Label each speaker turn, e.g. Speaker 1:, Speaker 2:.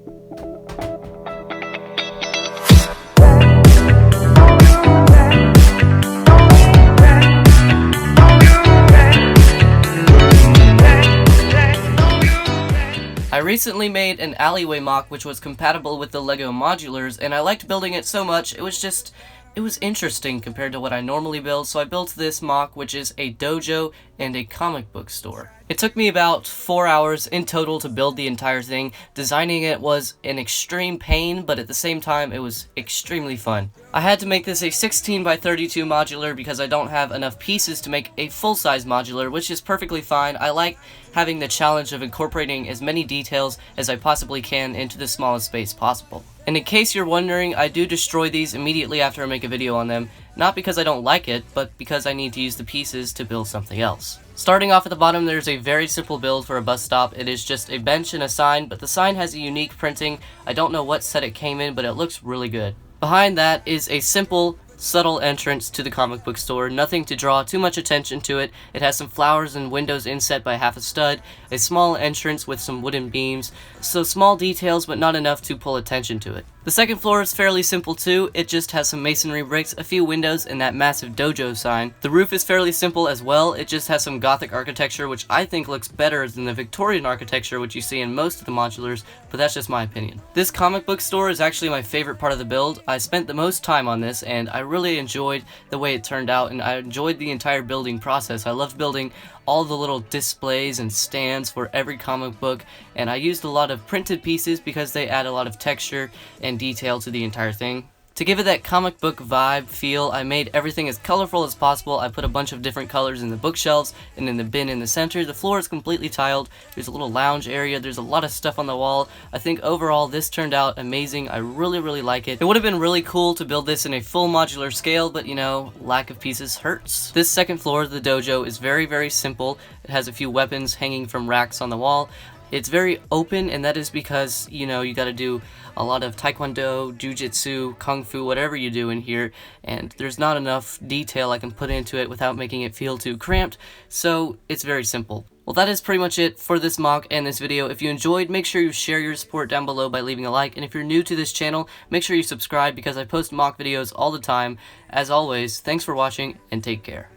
Speaker 1: I recently made an alleyway MOC which was compatible with the LEGO Modulars, and I liked building it so much, it was interesting compared to what I normally build, so I built this MOC, which is a dojo and a comic book store. It took me about 4 hours in total to build the entire thing. Designing it was an extreme pain, but at the same time, it was extremely fun. I had to make this a 16 by 32 modular because I don't have enough pieces to make a full-size modular, which is perfectly fine. I like having the challenge of incorporating as many details as I possibly can into the smallest space possible. And in case you're wondering, I do destroy these immediately after I make a video on them, not because I don't like it, but because I need to use the pieces to build something else. Starting off at the bottom, there's a very simple build for a bus stop. It is just a bench and a sign, but the sign has a unique printing. I don't know what set it came in, but it looks really good. Behind that is a simple, subtle entrance to the comic book store, nothing to draw too much attention to it. It has some flowers and windows inset by half a stud, a small entrance with some wooden beams, so small details but not enough to pull attention to it. The second floor is fairly simple too. It just has some masonry bricks, a few windows, and that massive dojo sign. The roof is fairly simple as well. It just has some Gothic architecture, which I think looks better than the Victorian architecture which you see in most of the modulars, but that's just my opinion. This comic book store is actually my favorite part of the build. I spent the most time on this, and I really enjoyed the way it turned out, and I enjoyed the entire building process. I loved building all the little displays and stands for every comic book, and I used a lot of printed pieces because they add a lot of texture and detail to the entire thing. To give it that comic book vibe feel, I made everything as colorful as possible. I put a bunch of different colors in the bookshelves and in the bin in the center. The floor is completely tiled. There's a little lounge area. There's a lot of stuff on the wall. I think overall this turned out amazing. I really like it. It would have been really cool to build this in a full modular scale, but you know, lack of pieces hurts. This second floor of the dojo is very simple. It has a few weapons hanging from racks on the wall. It's very open, and that is because, you know, you gotta do a lot of taekwondo, jujitsu, kung fu, whatever you do in here, and there's not enough detail I can put into it without making it feel too cramped, so it's very simple. Well, that is pretty much it for this MOC and this video. If you enjoyed, make sure you share your support down below by leaving a like, and if you're new to this channel, make sure you subscribe because I post MOC videos all the time. As always, thanks for watching, and take care.